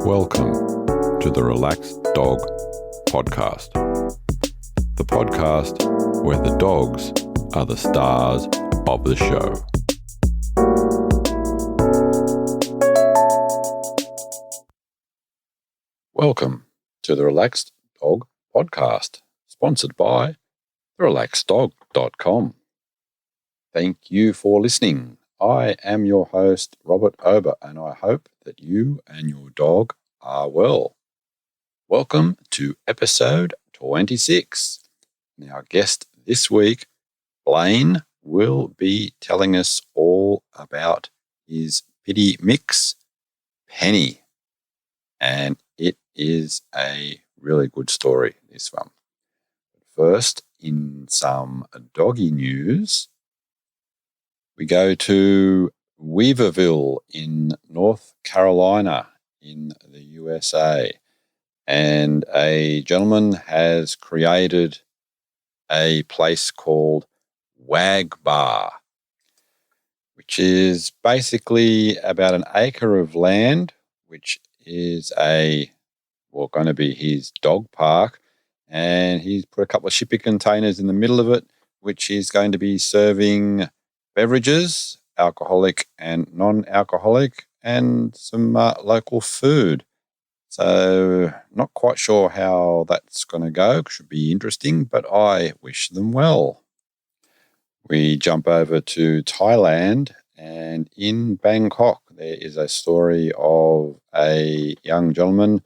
Welcome to the Relaxed Dog Podcast. The podcast where the dogs are the stars of the show. Welcome to the Relaxed Dog Podcast, sponsored by therelaxeddog.com. Thank you for listening. I am your host, Robert Ober, and I hope that you and your dog are well. Welcome to episode 26. Now, our guest this week, Blaine, will be telling us all about his pity mix, Penny. And it is a really good story, this one. First, in some doggy news, we go to Weaverville in North Carolina in the USA. And a gentleman has created a place called Wag Bar, which is basically about an acre of land, which is going to be his dog park. And he's put a couple of shipping containers in the middle of it, which is going to be serving beverages, alcoholic and non-alcoholic, and some local food. So not quite sure how that's going to go. Should be interesting, but I wish them well. We jump over to Thailand, and in Bangkok there is a story of a young gentleman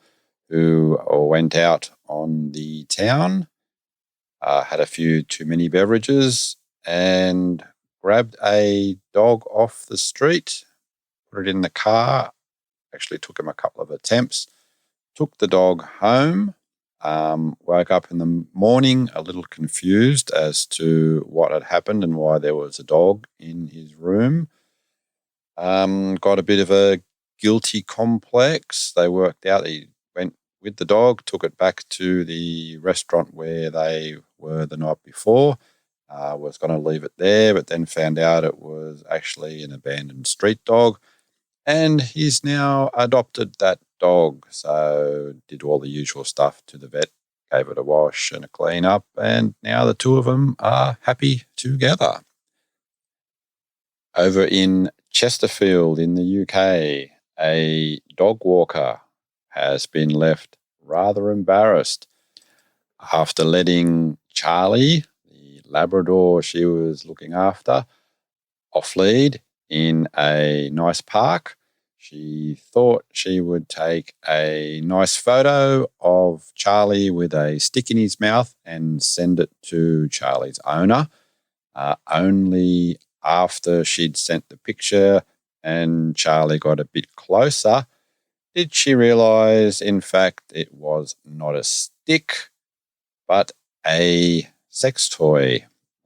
who went out on the town, had a few too many beverages, and grabbed a dog off the street, put it in the car. Actually took him a couple of attempts. Took the dog home, woke up in the morning a little confused as to what had happened and why there was a dog in his room. Got a bit of a guilty complex. They worked out he went with the dog, took it back to the restaurant where they were the night before. Was going to leave it there, but then found out it was actually an abandoned street dog. And he's now adopted that dog. So did all the usual stuff to the vet, gave it a wash and a clean up, and now the two of them are happy together. Over in Chesterfield in the UK, a dog walker has been left rather embarrassed after letting Charlie, Labrador she was looking after, off lead in a nice park. She thought she would take a nice photo of Charlie with a stick in his mouth and send it to Charlie's owner. Only after she'd sent the picture and Charlie got a bit closer did she realise, in fact, it was not a stick, but a sex toy.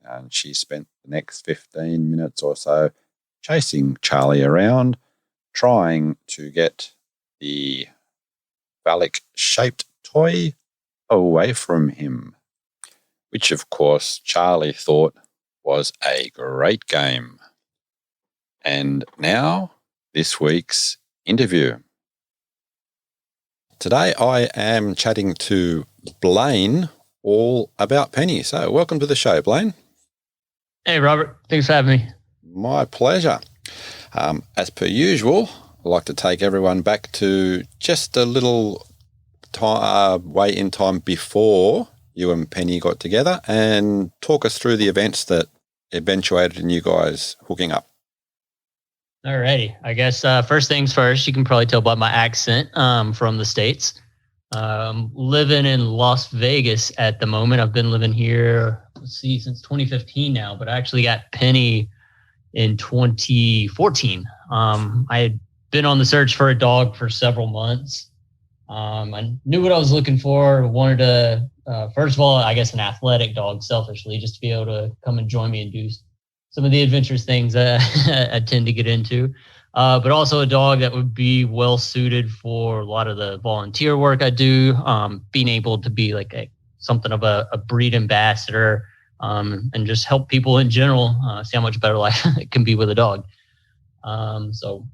And she spent the next 15 minutes or so chasing Charlie around, trying to get the phallic-shaped toy away from him, which, of course, Charlie thought was a great game. And now, this week's interview. Today I am chatting to Blaine all about Penny. So welcome to the show, Blaine. Hey, Robert. Thanks for having me. My pleasure. As per usual, I'd like to take everyone back to just a little way in time before you and Penny got together and talk us through the events that eventuated in you guys hooking up. Alrighty. I guess first things first, you can probably tell by my accent from the States. Living in Las Vegas at the moment. I've been living here, since 2015 now, but I actually got Penny in 2014. I had been on the search for a dog for several months. I knew what I was looking for. Wanted to, first of all, I guess an athletic dog, selfishly, just to be able to come and join me and do some of the adventurous things that I tend to get into. But also a dog that would be well suited for a lot of the volunteer work I do, being able to be like something of a breed ambassador, and just help people in general see how much better life it can be with a dog. So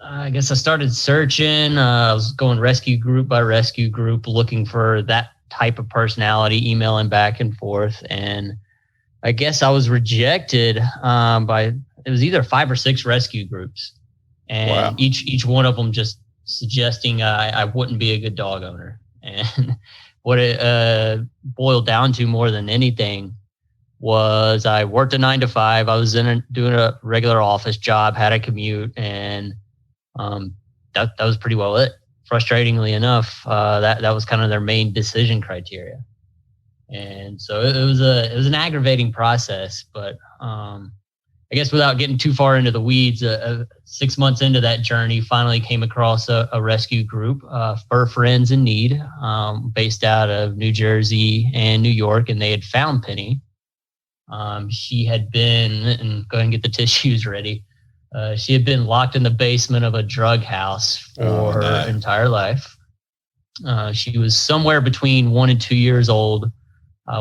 I guess I started searching. I was going rescue group by rescue group, looking for that type of personality, emailing back and forth. And I guess I was rejected by, it was either 5 or 6 rescue groups. And Wow. each one of them just suggesting I wouldn't be a good dog owner. And what it boiled down to more than anything was I worked a 9 to 5. I was doing a regular office job, had a commute, and that was pretty well it. Frustratingly enough, that was kind of their main decision criteria. And so it was an aggravating process, but I guess without getting too far into the weeds, 6 months into that journey, finally came across a rescue group, Fur Friends in Need, based out of New Jersey and New York, and they had found Penny. She had been, and go ahead and get the tissues ready. She had been locked in the basement of a drug house for her entire life. She was somewhere between 1 and 2 years old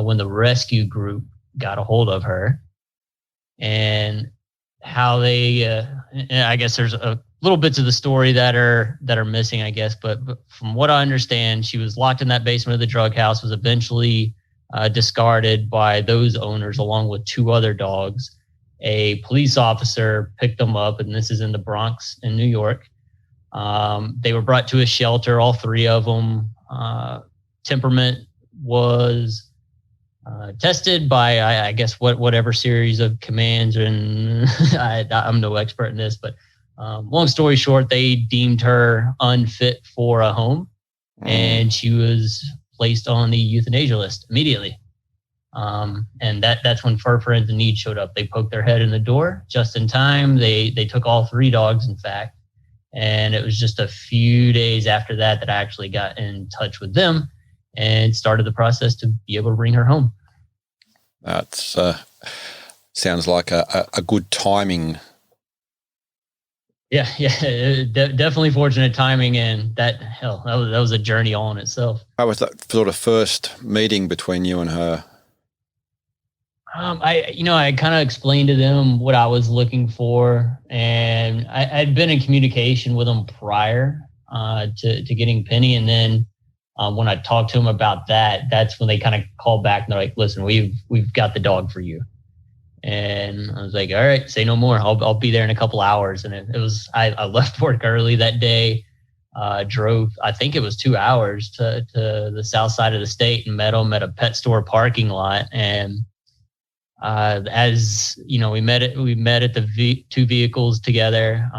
when the rescue group got a hold of her. And how they, I guess there's a little bits of the story that are missing, I guess. But from what I understand, she was locked in that basement of the drug house, was eventually discarded by those owners along with 2 other dogs. A police officer picked them up, and this is in the Bronx in New York. They were brought to a shelter, all 3 of them. Temperament was tested by, I guess, whatever series of commands, and I'm no expert in this, but long story short, they deemed her unfit for a home, and she was placed on the euthanasia list immediately. And that's when Fur Friends in Need showed up. They poked their head in the door just in time. They took all 3 dogs, in fact, and it was just a few days after that I actually got in touch with them and started the process to be able to bring her home. That's sounds like a good timing. Yeah, definitely fortunate timing, and that was a journey all in itself. How was that sort of first meeting between you and her? I kind of explained to them what I was looking for, and I'd been in communication with them prior to getting Penny, and then when I talked to them about that, that's when they kind of called back and they're like, "Listen, we've got the dog for you." And I was like, "All right, say no more. I'll be there in a couple hours." And it was I left work early that day, drove, I think it was 2 hours to the south side of the state and met them at a pet store parking lot. And as you know, we met at the 2 vehicles together.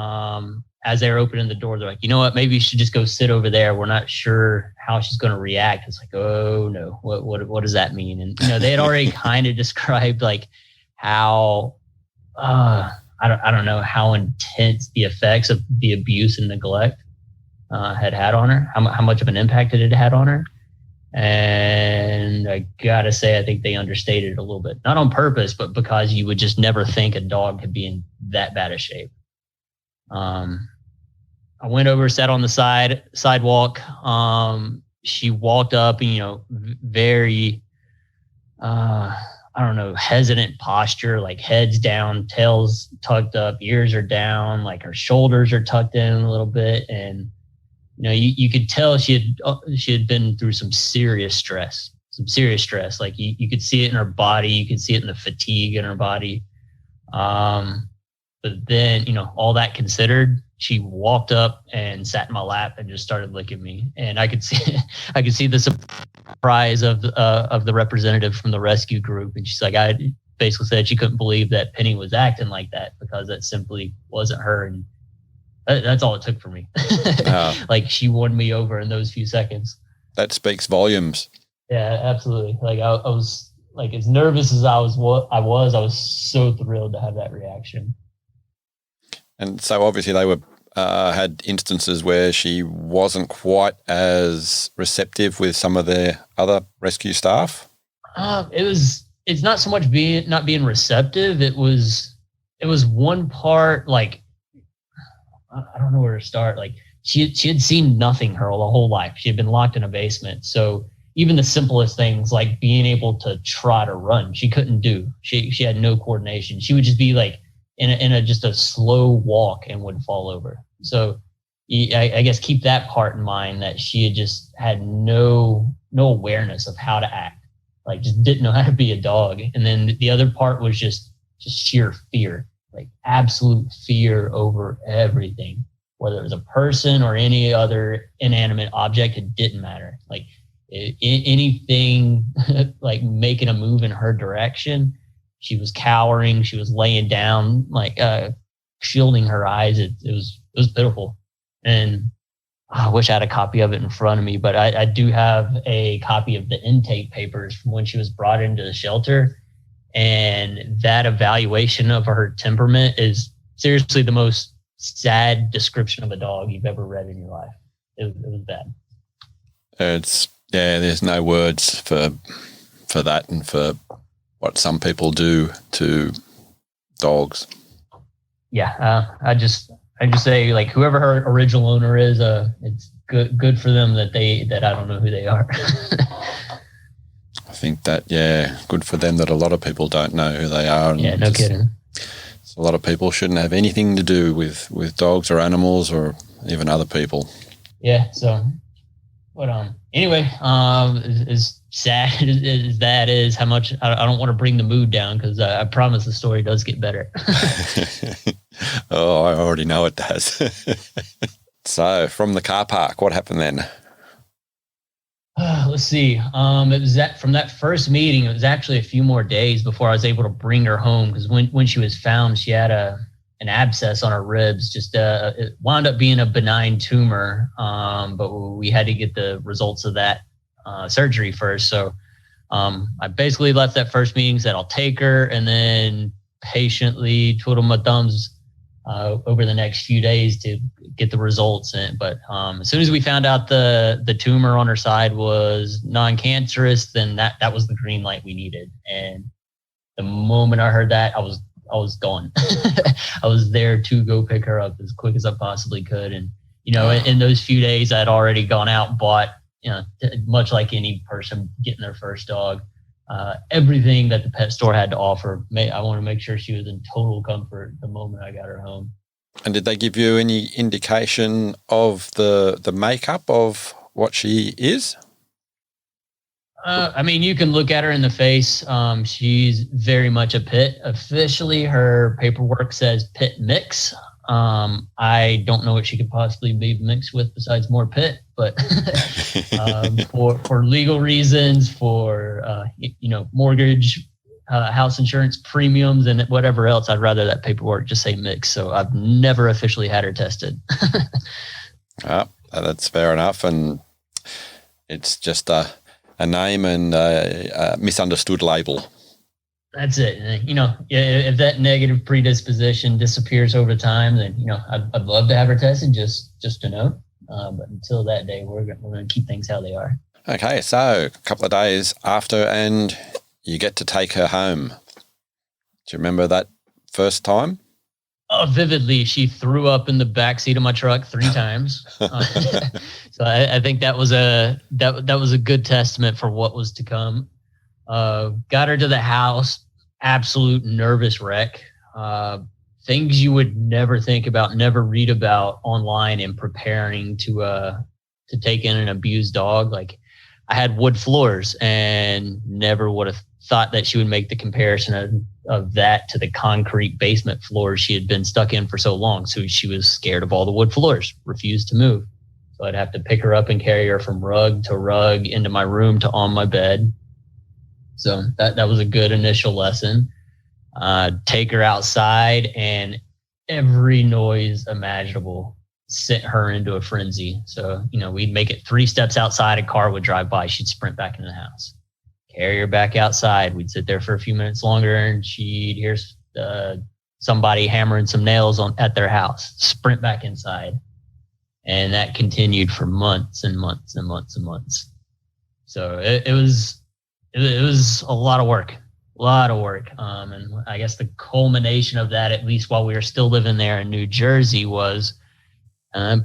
As they were opening the door, they're like, "You know what? Maybe you should just go sit over there. We're not sure how she's going to react." It's like, "Oh no, what does that mean?" And they had already kind of described like how I don't know how intense the effects of the abuse and neglect had on her, how much of an impact it had had on her. And I gotta say, I think they understated it a little bit, not on purpose, but because you would just never think a dog could be in that bad a shape. I went over, sat on the sidewalk. She walked up, very, hesitant posture, like heads down, tails tucked up, ears are down, like her shoulders are tucked in a little bit. And, you could tell she had been through some serious stress. Like you could see it in her body. You could see it in the fatigue in her body. But then, all that considered, she walked up and sat in my lap and just started licking me. And I could see the surprise of the representative from the rescue group. And she's like, I basically said she couldn't believe that Penny was acting like that because that simply wasn't her. And that's all it took for me. Like she won me over in those few seconds. That speaks volumes. Yeah, absolutely. Like I was like as nervous as I was so thrilled to have that reaction. And so obviously they were had instances where she wasn't quite as receptive with some of their other rescue staff. It's not so much not being receptive. It was one part, like, I don't know where to start. Like she had seen nothing the whole life. She had been locked in a basement. So even the simplest things like being able to trot or run, she couldn't do. She had no coordination. She would just be like in a just a slow walk and would fall over. So I guess keep that part in mind, that she had just had no awareness of how to act, like just didn't know how to be a dog. And then the other part was just sheer fear, like absolute fear over everything, whether it was a person or any other inanimate object. It didn't matter. Like anything like making a move in her direction, she was cowering. She was laying down, like shielding her eyes. It was pitiful. And I wish I had a copy of it in front of me, but I do have a copy of the intake papers from when she was brought into the shelter. And that evaluation of her temperament is seriously the most sad description of a dog you've ever read in your life. It was bad. There's no words for that and for what some people do to dogs. Yeah, I just say, like, whoever her original owner is, it's good for them that I don't know who they are. I think that, good for them that a lot of people don't know who they are. And yeah, no kidding. A lot of people shouldn't have anything to do with dogs or animals or even other people. Yeah, so, but anyway, as sad as that is, how much I don't want to bring the mood down, because I promise the story does get better. Oh, I already know it does. So, from the car park, what happened then? Let's see. It was from that first meeting. It was actually a few more days before I was able to bring her home, because when she was found, she had an abscess on her ribs. Just it wound up being a benign tumor, but we had to get the results of that surgery first. So I basically left that first meeting, said I'll take her, and then patiently twiddle my thumbs over the next few days to get the results in. But as soon as we found out the tumor on her side was non-cancerous, then that was the green light we needed. And the moment I heard that, I was gone. I was there to go pick her up as quick as I possibly could. And, in those few days, I'd already gone out and bought, much like any person getting their first dog, everything that the pet store had to offer. I want to make sure she was in total comfort the moment I got her home. And did they give you any indication of the makeup of what she is? You can look at her in the face. She's very much a pit. Officially, her paperwork says pit mix. I don't know what she could possibly be mixed with besides more pit, but for legal reasons, for mortgage, house insurance premiums, and whatever else, I'd rather that paperwork just say mix. So I've never officially had her tested. That's fair enough, and it's just a name and a misunderstood label. That's it. If that negative predisposition disappears over time, then I'd love to have her tested just to know. But until that day, we're going to keep things how they are. Okay, so a couple of days after, and you get to take her home. Do you remember that first time? Oh, vividly. She threw up in the backseat of my truck 3 times. So I think that was a good testament for what was to come. Got her to the house, absolute nervous wreck. Things you would never think about, never read about online in preparing to take in an abused dog. Like, I had wood floors and never would have thought that she would make the comparison of that to the concrete basement floors she had been stuck in for so long. So she was scared of all the wood floors, refused to move. So I'd have to pick her up and carry her from rug to rug into my room to on my bed. So that was a good initial lesson. Take her outside, and every noise imaginable sent her into a frenzy. So, we'd make it 3 steps outside, a car would drive by, she'd sprint back into the house. Carry her back outside. We'd sit there for a few minutes longer, and she'd hear somebody hammering some nails at their house, sprint back inside. And that continued for months and months and months and months. So it was a lot of work. And I guess the culmination of that, at least while we were still living there in New Jersey, was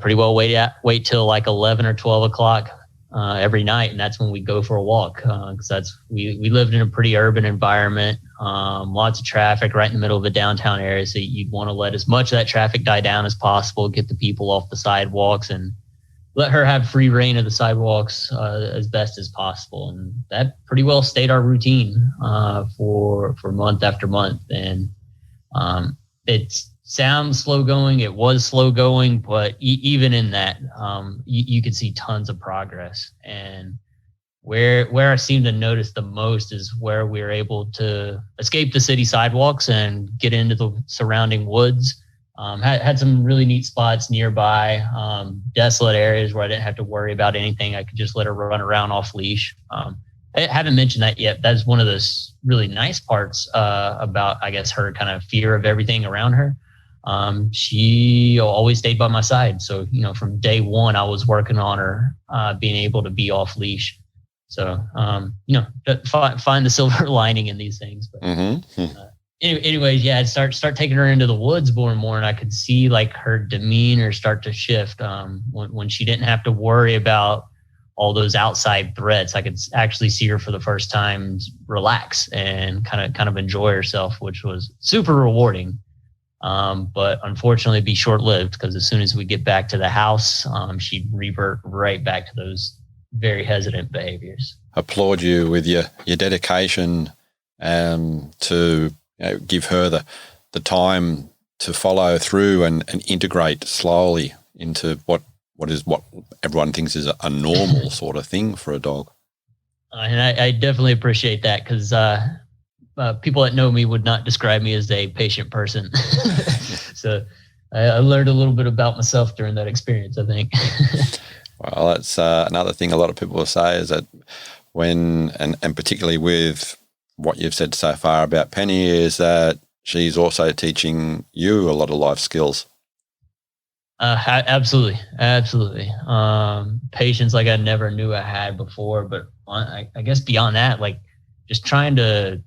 pretty well wait till like 11 or 12 o'clock every night, and that's when we go for a walk, because we lived in a pretty urban environment, lots of traffic right in the middle of a downtown area, so you'd want to let as much of that traffic die down as possible, get the people off the sidewalks, and let her have free reign of the sidewalks as best as possible. And that pretty well stayed our routine for month after month. And it sounds slow going. It was slow going, but even in that, you could see tons of progress. And where I seem to notice the most is where we were able to escape the city sidewalks and get into the surrounding woods. Had some really neat spots nearby, desolate areas where I didn't have to worry about anything. I could just let her run around off leash. I haven't mentioned that yet. That's one of those really nice parts about, I guess, her kind of fear of everything around her. She always stayed by my side. So, from day one, I was working on her being able to be off leash. So, find the silver lining in these things. But, anyways, yeah, I'd start taking her into the woods more and more, and I could see like her demeanor start to shift when she didn't have to worry about all those outside threats. I could actually see her for the first time relax and kind of enjoy herself, which was super rewarding. But unfortunately, be short-lived, because as soon as we get back to the house, she'd revert right back to those very hesitant behaviors. Applaud you with your dedication to give her the time to follow through and integrate slowly into what everyone thinks is a normal sort of thing for a dog. And I definitely appreciate that, because people that know me would not describe me as a patient person. So I learned a little bit about myself during that experience, I think. Well, that's another thing a lot of people will say is that and particularly with what you've said so far about Penny, is that she's also teaching you a lot of life skills. Absolutely. Patience like I never knew I had before, but I guess beyond that, like just trying to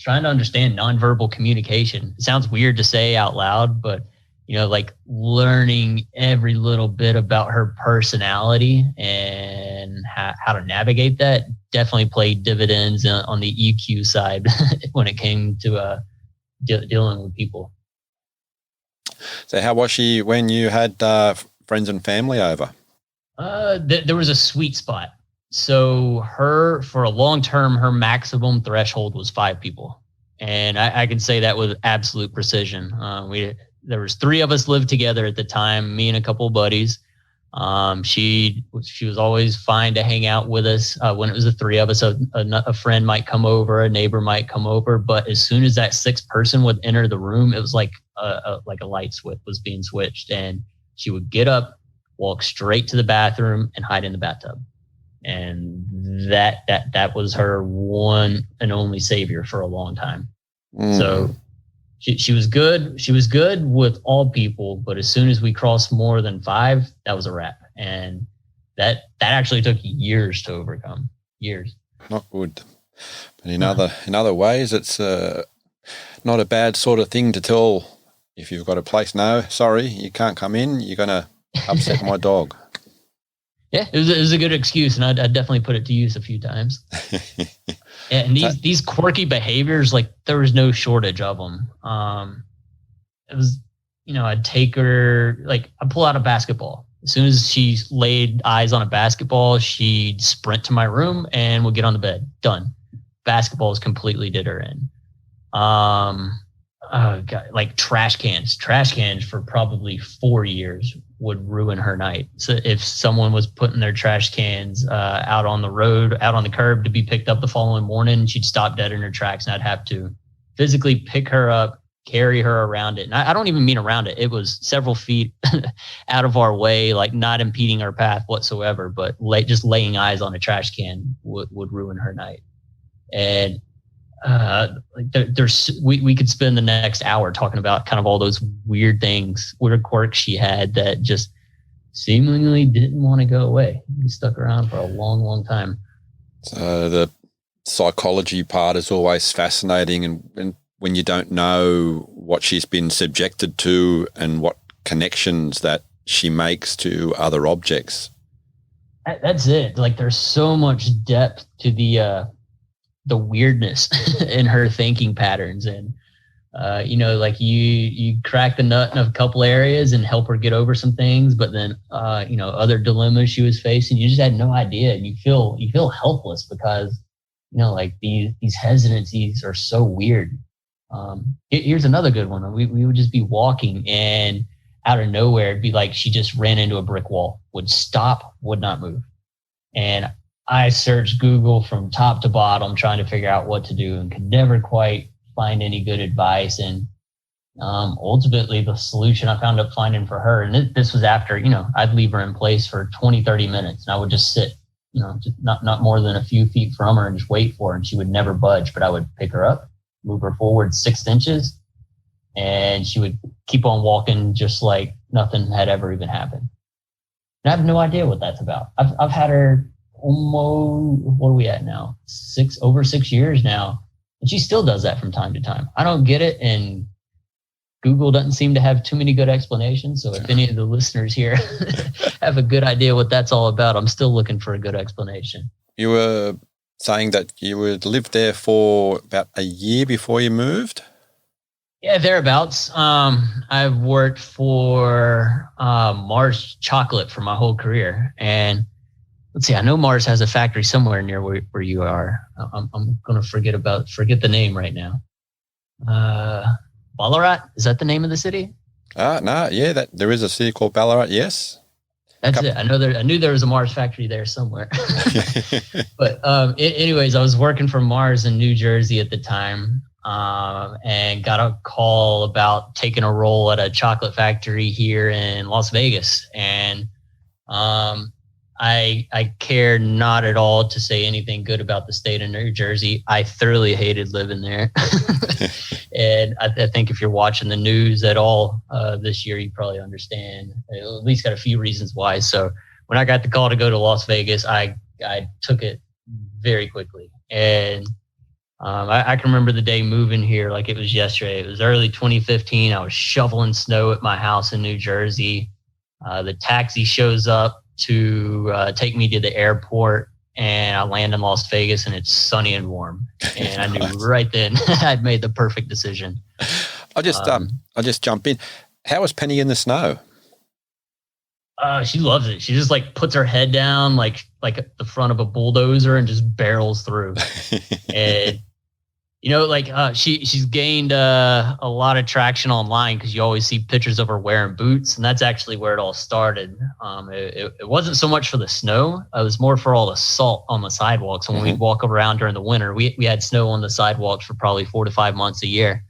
understand nonverbal communication. It sounds weird to say out loud, but like learning every little bit about her personality and how to navigate that definitely played dividends on the EQ side when it came to dealing with people. So how was she when you had friends and family over? There was a sweet spot. So for a long term, her maximum threshold was 5 people. And I can say that with absolute precision. There was 3 of us lived together at the time, me and a couple of buddies. She was always fine to hang out with us when it was the 3 of us. A friend might come over, a neighbor might come over, but as soon as that 6th person would enter the room, it was like a light switch was being switched, and she would get up, walk straight to the bathroom, and hide in the bathtub. And that was her one and only savior for a long time. So she was good. She was good with all people, but as soon as we crossed more than 5, that was a wrap. And that actually took years to overcome. Years. Not good. But in other ways, it's not a bad sort of thing to tell if you've got a place. No, sorry, you can't come in. You're going to upset my dog. Yeah, it was a good excuse, and I'd definitely put it to use a few times. And these quirky behaviors, like there was no shortage of them. It was, I'd take her, like I'd pull out a basketball. As soon as she laid eyes on a basketball, she'd sprint to my room and we'll get on the bed. Done. Basketballs completely did her in. Like trash cans for probably 4 years would ruin her night. So if someone was putting their trash cans out on the road, out on the curb to be picked up the following morning, she'd stop dead in her tracks, and I'd have to physically pick her up, carry her around it. And I don't even mean around it. It was several feet out of our way, like not impeding our path whatsoever, but just laying eyes on a trash can would ruin her night. And we could spend the next hour talking about kind of all those weird things, weird quirks she had that just seemingly didn't want to go away. He stuck around for a long, long time. So the psychology part is always fascinating, and when you don't know what she's been subjected to and what connections that she makes to other objects. That's it. Like there's so much depth to the weirdness in her thinking patterns. And like you crack the nut in a couple areas and help her get over some things, but then other dilemmas she was facing, you just had no idea, and you feel helpless because like these hesitancies are so weird. Here's another good one. We would just be walking, and out of nowhere, it'd be like she just ran into a brick wall, would stop, would not move. And I searched Google from top to bottom trying to figure out what to do and could never quite find any good advice. And ultimately, the solution I found up finding for her, and this was after, I'd leave her in place for 20, 30 minutes, and I would just sit, just not more than a few feet from her and just wait for her, and she would never budge, but I would pick her up, move her forward 6 inches, and she would keep on walking just like nothing had ever even happened. And I have no idea what that's about. I've had her almost, what are we at now? Over 6 years now. And she still does that from time to time. I don't get it. And Google doesn't seem to have too many good explanations. So if any of the listeners here have a good idea what that's all about, I'm still looking for a good explanation. You were saying that you would live there for about a year before you moved? Yeah, thereabouts. I've worked for Mars Chocolate for my whole career. And let's see, I know Mars has a factory somewhere near where you are. I'm going to forget the name right now. Ballarat, is that the name of the city? No, yeah, there is a city called Ballarat, yes. That's it. I knew there was a Mars factory there somewhere. But anyways, I was working for Mars in New Jersey at the time, and got a call about taking a role at a chocolate factory here in Las Vegas. And I care not at all to say anything good about the state of New Jersey. I thoroughly hated living there. And I think if you're watching the news at all this year, you probably understand. At least got a few reasons why. So when I got the call to go to Las Vegas, I took it very quickly. And I can remember the day moving here like it was yesterday. It was early 2015. I was shoveling snow at my house in New Jersey. The taxi shows up to take me to the airport, and I land in Las Vegas, and it's sunny and warm. And I knew right then I'd made the perfect decision. I'll just jump in. How was Penny in the snow? She loves it. She just like puts her head down like at the front of a bulldozer and just barrels through. And she's gained a lot of traction online because you always see pictures of her wearing boots, and that's actually where it all started. It wasn't so much for the snow; it was more for all the salt on the sidewalks. And when we'd walk around during the winter, we had snow on the sidewalks for probably 4 to 5 months a year,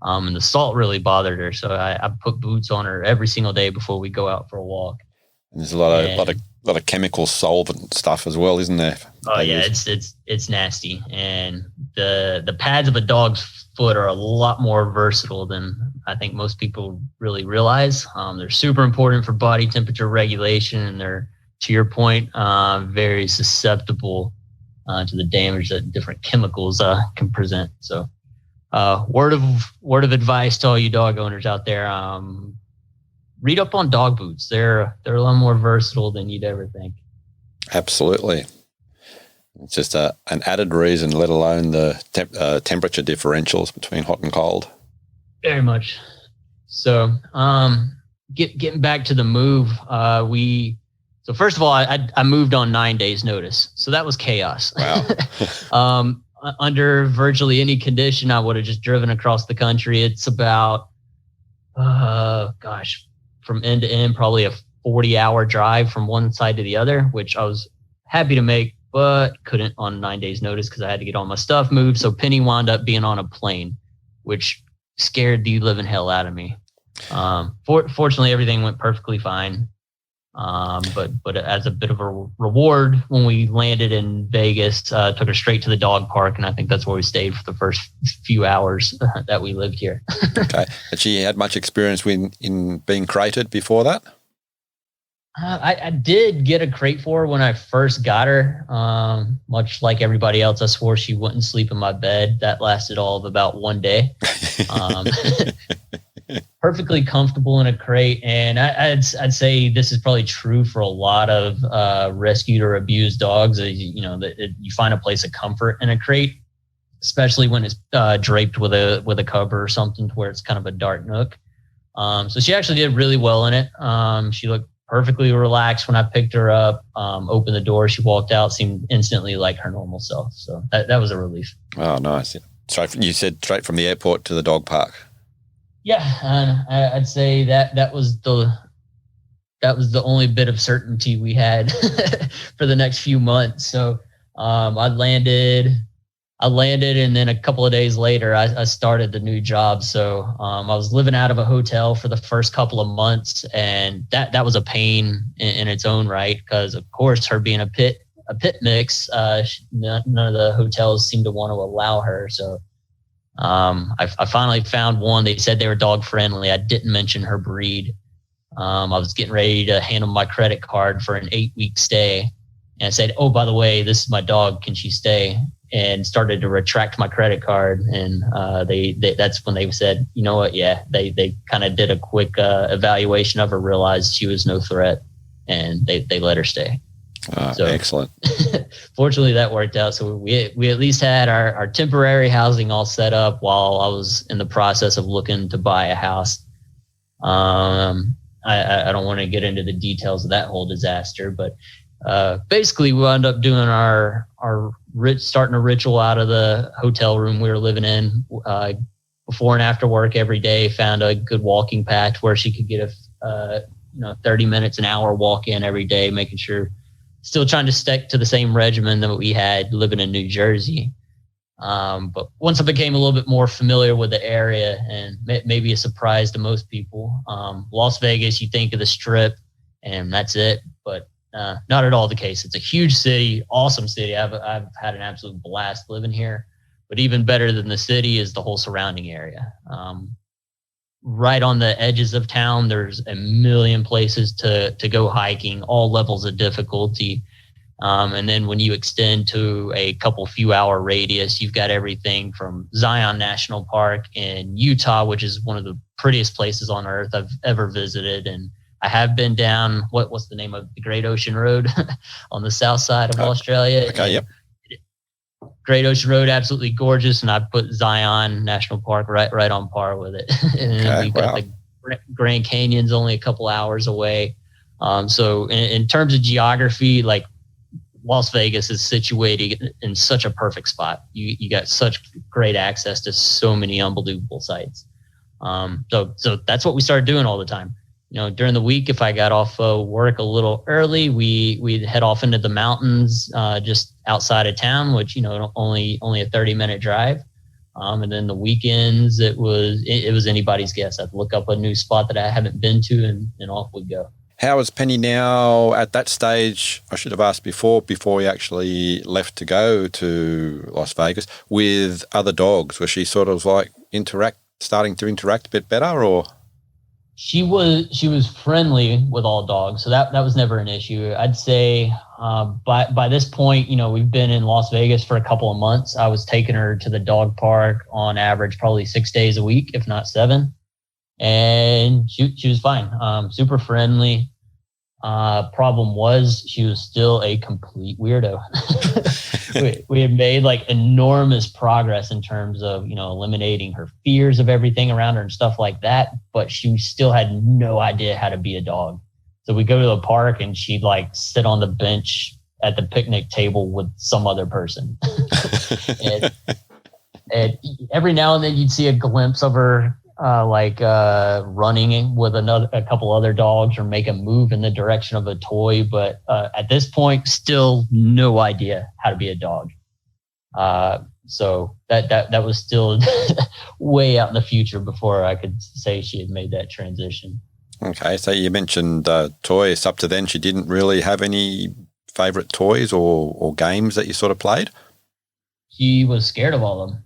and the salt really bothered her. So I put boots on her every single day before we go out for a walk. And there's a lot of chemical solvent stuff as well, isn't there? Oh yeah, it's nasty. And the pads of a dog's foot are a lot more versatile than I think most people really realize. They're super important for body temperature regulation, and they're, to your point, very susceptible to the damage that different chemicals can present. So, word of advice to all you dog owners out there: read up on dog boots. They're a lot more versatile than you'd ever think. Absolutely. It's just an added reason, let alone the temperature differentials between hot and cold. Very much. So, getting back to the move, so first of all, I moved on 9 days' notice. So that was chaos. Wow. Under virtually any condition, I would have just driven across the country. It's about, from end to end, probably a 40-hour drive from one side to the other, which I was happy to make, but couldn't on 9 days' notice because I had to get all my stuff moved. So Penny wound up being on a plane, which scared the living hell out of me. Fortunately, everything went perfectly fine. But as a bit of a reward, when we landed in Vegas, took her straight to the dog park, and I think that's where we stayed for the first few hours that we lived here. Okay. Had she had much experience in being crated before that? I did get a crate for her when I first got her. Much like everybody else, I swore she wouldn't sleep in my bed. That lasted all of about 1 day. perfectly comfortable in a crate. And I'd say this is probably true for a lot of rescued or abused dogs. You find a place of comfort in a crate, especially when it's draped with a cover or something to where it's kind of a dark nook. So she actually did really well in it. She looked perfectly relaxed when I picked her up, opened the door, she walked out, seemed instantly like her normal self. So that was a relief. Oh, nice. You said straight from the airport to the dog park. Yeah, and I'd say that was the only bit of certainty we had for the next few months. So I landed, and then a couple of days later, I started the new job. So I was living out of a hotel for the first couple of months, and that was a pain in its own right, because of course, her being a pit mix, none of the hotels seemed to want to allow her. So I finally found one. They said they were dog friendly. I didn't mention her breed. I was getting ready to hand them my credit card for an 8-week stay. And I said, oh, by the way, this is my dog. Can she stay? And started to retract my credit card. And they that's when they said, you know what? Yeah, they kind of did a quick evaluation of her, realized she was no threat, and they let her stay. So, excellent. Fortunately, that worked out. So we at least had our temporary housing all set up while I was in the process of looking to buy a house. I don't want to get into the details of that whole disaster, but basically we wound up doing starting a ritual out of the hotel room we were living in, before and after work every day. Found a good walking path where she could get 30 minutes, an hour walk in every day, making sure, still trying to stick to the same regimen that we had living in New Jersey. But once I became a little bit more familiar with the area, and maybe a surprise to most people, Las Vegas, you think of the Strip and that's it, but not at all the case. It's a huge city, awesome city. I've had an absolute blast living here, but even better than the city is the whole surrounding area. Right on the edges of town, there's a million places to go hiking, all levels of difficulty. And then when you extend to a few hour radius, you've got everything from Zion National Park in Utah, which is one of the prettiest places on earth I've ever visited. And I have been down, what's the name of the Great Ocean Road on the south side of Australia. Okay, yep. Great Ocean Road, absolutely gorgeous, and I put Zion National Park right on par with it. And then we've got the Grand Canyon's only a couple hours away. So in terms of geography, like Las Vegas is situated in such a perfect spot. You got such great access to so many unbelievable sites. So that's what we started doing all the time. During the week, if I got off work a little early, we'd head off into the mountains just outside of town, which only a 30-minute drive. And then the weekends, it was anybody's guess. I'd look up a new spot that I haven't been to, and off we'd go. How is Penny now at that stage? I should have asked before you actually left to go to Las Vegas, with other dogs. Was she sort of like starting to interact a bit better, or? She was friendly with all dogs, so that was never an issue. I'd say by this point, we've been in Las Vegas for a couple of months. I was taking her to the dog park on average probably 6 days a week, if not 7, and she was fine, super friendly. Problem was, she was still a complete weirdo. we had made like enormous progress in terms of, eliminating her fears of everything around her and stuff like that. But she still had no idea how to be a dog. So we go to the park and she'd like sit on the bench at the picnic table with some other person. and every now and then you'd see a glimpse of her running with a couple other dogs or make a move in the direction of a toy. But at this point, still no idea how to be a dog. So that was still way out in the future before I could say she had made that transition. Okay, so you mentioned toys. Up to then, she didn't really have any favorite toys or games that you sort of played? She was scared of all of them.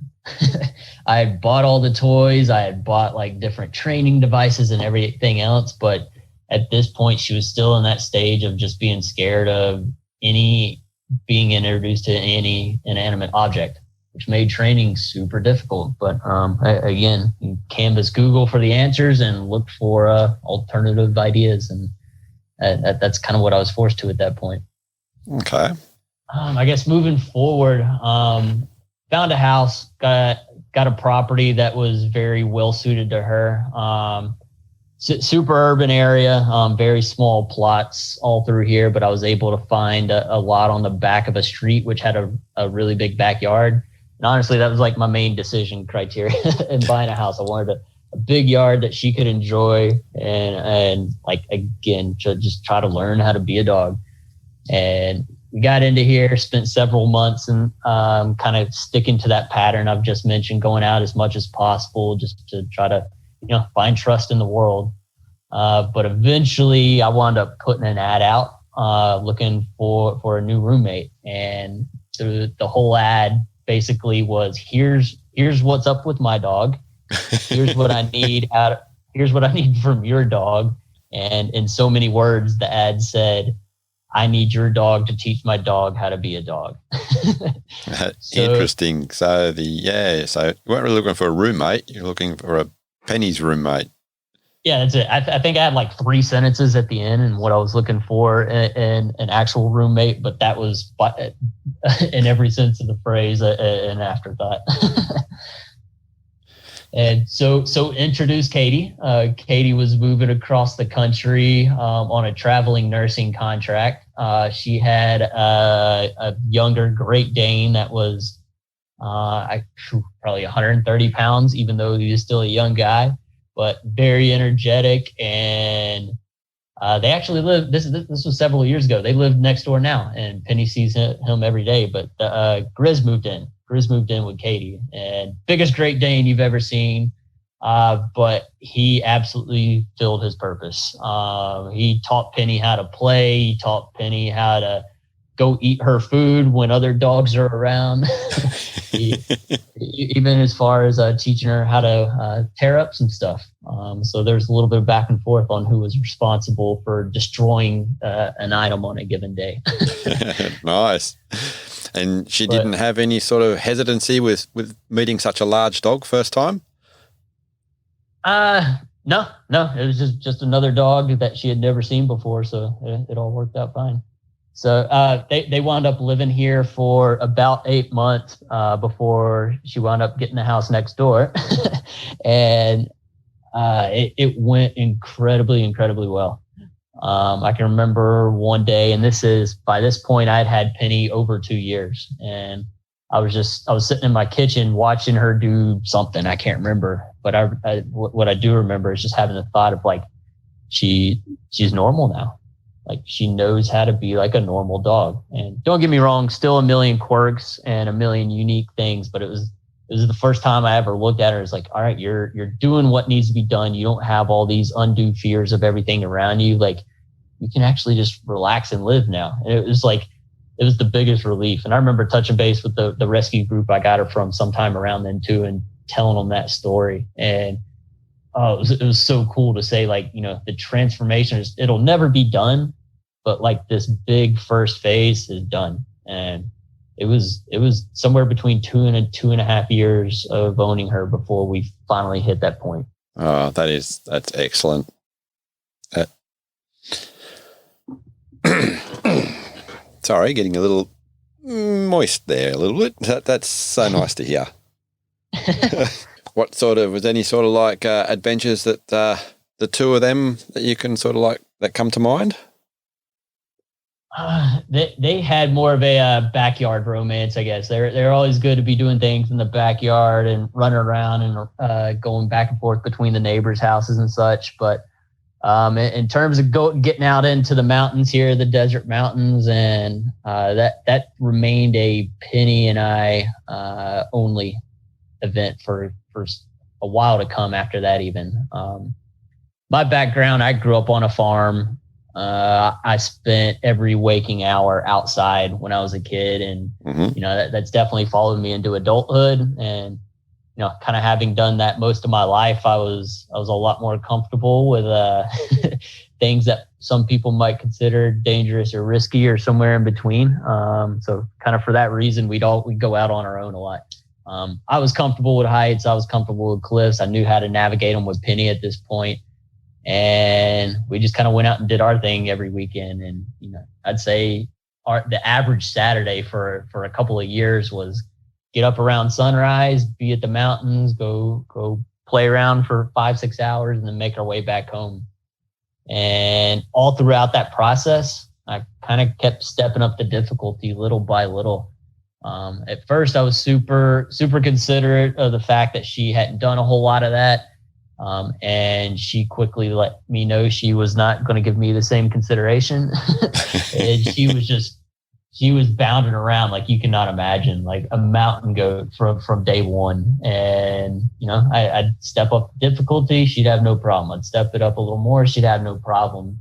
I had bought all the toys. I had bought like different training devices and everything else. But at this point, she was still in that stage of just being scared of being introduced to any inanimate object. which made training super difficult. But again, you canvas Google for the answers and look for alternative ideas, and that's kind of what I was forced to at that point. Okay. I guess moving forward, found a house, got a property that was very well suited to her. Super urban area, very small plots all through here, but I was able to find a lot on the back of a street, which had a really big backyard. And honestly, that was like my main decision criteria in buying a house. I wanted a big yard that she could enjoy and like, again, just try to learn how to be a dog. And we got into here, spent several months and kind of sticking to that pattern I've just mentioned, going out as much as possible just to try to, find trust in the world. But eventually I wound up putting an ad out looking for a new roommate. And the whole ad basically was, here's what's up with my dog. Here's what I need here's what I need from your dog. And in so many words, the ad said, I need your dog to teach my dog how to be a dog. Interesting. So so you weren't really looking for a roommate. You're looking for a Penni's roommate. Yeah, that's it. I think I had like 3 sentences at the end and what I was looking for in an actual roommate, but that was in every sense of the phrase an afterthought. And so introduced Katie. Katie was moving across the country on a traveling nursing contract. She had a younger Great Dane that was probably 130 pounds, even though he was still a young guy, but very energetic. And they actually lived, this was several years ago. They lived next door now, and Penny sees him every day. But Grizz moved in. Grizz moved in with Katie, and biggest Great Dane you've ever seen. But he absolutely filled his purpose. He taught Penny how to play. He taught Penny how to go eat her food when other dogs are around. Even as far as teaching her how to tear up some stuff. So there's a little bit of back and forth on who was responsible for destroying an item on a given day. Nice. And she didn't have any sort of hesitancy with meeting such a large dog first time? No. It was just another dog that she had never seen before. So it all worked out fine. So they wound up living here for about 8 months before she wound up getting the house next door. And it went incredibly well. I can remember one day, and by this point I'd had Penny over 2 years, and I was sitting in my kitchen watching her do something. I can't remember, but what I do remember is just having the thought of like, she's normal now. Like, she knows how to be like a normal dog. And don't get me wrong, still a million quirks and a million unique things, but it was the first time I ever looked at her as like, all right, you're doing what needs to be done. You don't have all these undue fears of everything around you. Like, you can actually just relax and live now. And it was the biggest relief. And I remember touching base with the rescue group I got her from sometime around then too, and telling them that story. And it was so cool to say, like, the transformation it'll never be done, but like this big first phase is done. And it was somewhere between 2 and 2.5 years of owning her before we finally hit that point. Oh, that's excellent. Sorry, getting a little moist there a little bit. That's so nice to hear. Was any sort of like adventures that the two of them that you can sort of like that come to mind? They had more of a backyard romance, I guess. They're always good to be doing things in the backyard and running around and going back and forth between the neighbors' houses and such. But in terms of getting out into the mountains here, the desert mountains, and that remained a Penny and I only event for a while to come after that even. My background, I grew up on a farm. I spent every waking hour outside when I was a kid, and that's definitely followed me into adulthood. And kind of having done that most of my life, I was a lot more comfortable with things that some people might consider dangerous or risky or somewhere in between. So kind of for that reason, we'd go out on our own a lot. I was comfortable with heights. I was comfortable with cliffs. I knew how to navigate them with Penny at this point. And we just kind of went out and did our thing every weekend. And, I'd say the average Saturday for a couple of years was get up around sunrise, be at the mountains, go play around for 5-6 hours, and then make our way back home. And all throughout that process, I kind of kept stepping up the difficulty little by little. At first, I was super, super considerate of the fact that she hadn't done a whole lot of that. And she quickly let me know she was not going to give me the same consideration. And she was bounding around like you cannot imagine, like a mountain goat from day one. And, I'd step up the difficulty. She'd have no problem. I'd step it up a little more. She'd have no problem.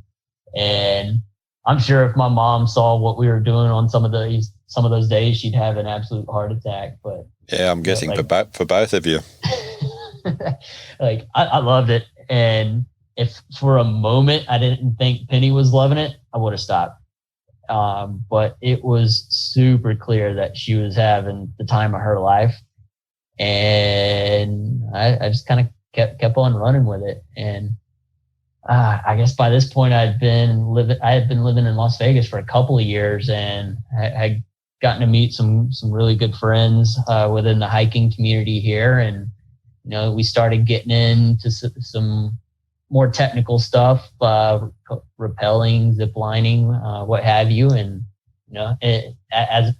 And I'm sure if my mom saw what we were doing on some of those days, she'd have an absolute heart attack. But yeah, I'm guessing for both of you. Like I loved it. And if for a moment I didn't think Penny was loving it, I would have stopped. But it was super clear that she was having the time of her life. And I just kind of kept on running with it. And I guess by this point I had been living in Las Vegas for a couple of years, and I had gotten to meet some really good friends within the hiking community here. And we started getting into some more technical stuff, rappelling, zip lining, what have you. And, as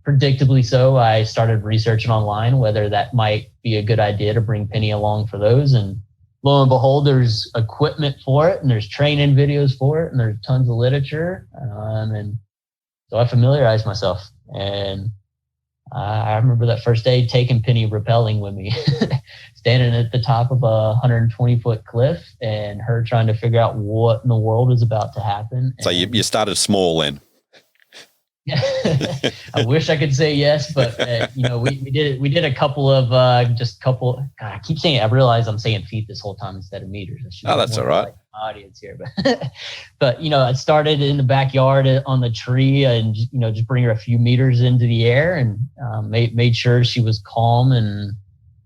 predictably so, I started researching online whether that might be a good idea to bring Penny along for those. And lo and behold, there's equipment for it, and there's training videos for it, and there's tons of literature. And so I familiarized myself. And I remember that first day taking Penny rappelling with me, standing at the top of a 120-foot cliff, and her trying to figure out what in the world is about to happen. So you started small then. I wish I could say yes, but we did a couple of God, I keep saying, I realize I'm saying feet this whole time instead of meters. Oh, that's all right. Like audience here, but I started in the backyard on the tree, and just bring her a few meters into the air, and made sure she was calm and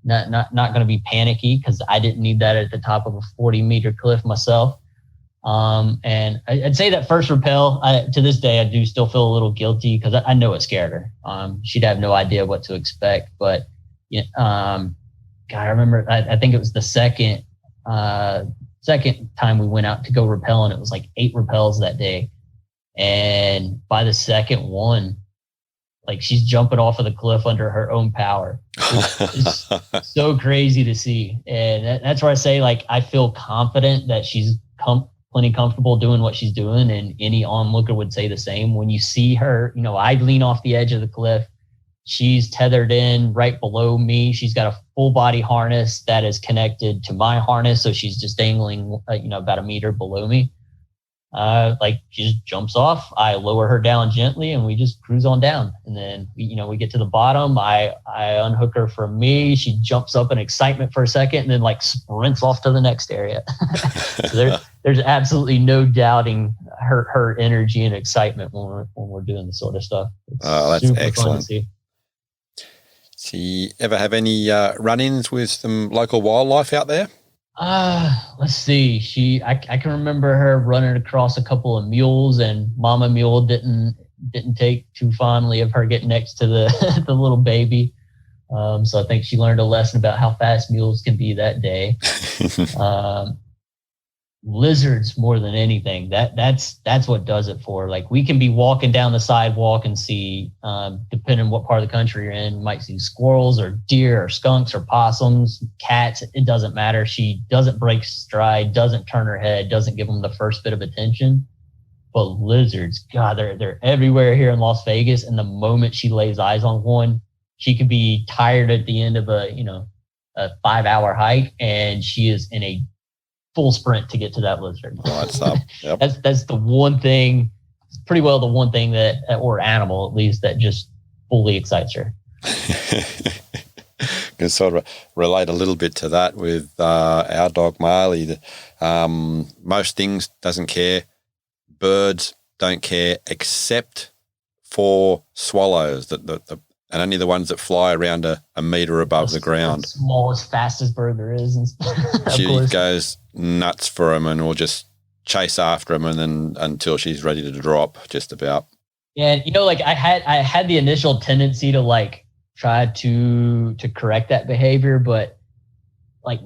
not going to be panicky, because I didn't need that at the top of a 40-meter cliff myself. And I'd say that first rappel, to this day, I do still feel a little guilty, because I know it scared her. She'd have no idea what to expect. But, God, I remember, I think it was the second time we went out to go rappel, and it was like 8 rappels that day. And by the second one, like, she's jumping off of the cliff under her own power. It's so crazy to see. And that's where I say, like, I feel confident that she's plenty comfortable doing what she's doing, and any onlooker would say the same. When you see her, I lean off the edge of the cliff. She's tethered in right below me. She's got a full body harness that is connected to my harness, so she's just dangling, about a meter below me. She just jumps off. I lower her down gently, and we just cruise on down. And then we get to the bottom. I unhook her from me. She jumps up in excitement for a second, and then sprints off to the next area. So there's absolutely no doubting her energy and excitement when we're doing this sort of stuff. It's that's super excellent. fun to see. So you ever have any run-ins with some local wildlife out there? Let's see. I can remember her running across a couple of mules, and Mama Mule didn't take too fondly of her getting next to the the little baby. So I think she learned a lesson about how fast mules can be that day. Lizards more than anything. That's what does it for. Like, we can be walking down the sidewalk and see, depending on what part of the country you're in, you might see squirrels or deer or skunks or possums, cats. It doesn't matter. She doesn't break stride, doesn't turn her head, doesn't give them the first bit of attention. But lizards, God, they're everywhere here in Las Vegas. And the moment she lays eyes on one, she could be tired at the end of a 5-hour hike, and she is in a full sprint to get to that lizard. Yep. That's the one thing, pretty well the one thing that, or animal at least, that just fully excites her. Can sort of relate a little bit to that with our dog Marley. Most things doesn't care. Birds don't care, except for swallows. and only the ones that fly around a meter above the ground. The smallest, fastest bird there is. She goes nuts for him and will just chase after him, and then until she's ready to drop, just about. And like I had the initial tendency to like try to correct that behavior, but like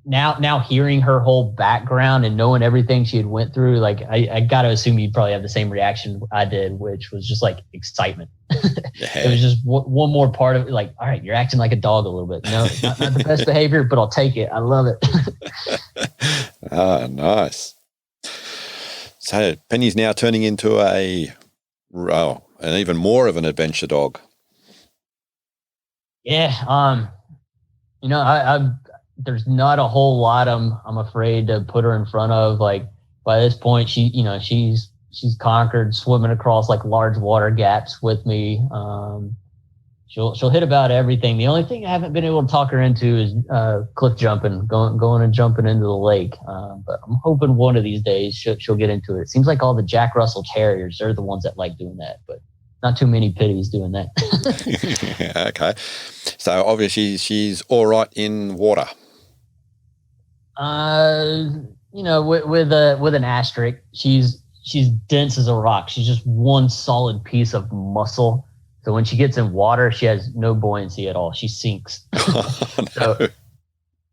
now hearing her whole background and knowing everything she had went through, like I got to assume you'd probably have the same reaction I did, which was just like excitement. It was just one more part of it. Like, all right, you're acting like a dog a little bit. No, not the best behavior, but I'll take it. I love it. Ah, nice. So Penny's now turning into an even more of an adventure dog. Yeah. There's not a whole lot I'm afraid to put her in front of. Like by this point, she's conquered swimming across like large water gaps with me. She'll hit about everything. The only thing I haven't been able to talk her into is cliff jumping, going and jumping into the lake. But I'm hoping one of these days she'll get into it. It seems like all the Jack Russell Terriers, they're the ones that like doing that, but not too many pitties doing that. Okay. So obviously she's all right in water. With an asterisk, she's dense as a rock. She's just one solid piece of muscle. So when she gets in water, she has no buoyancy at all. She sinks. Oh, no. So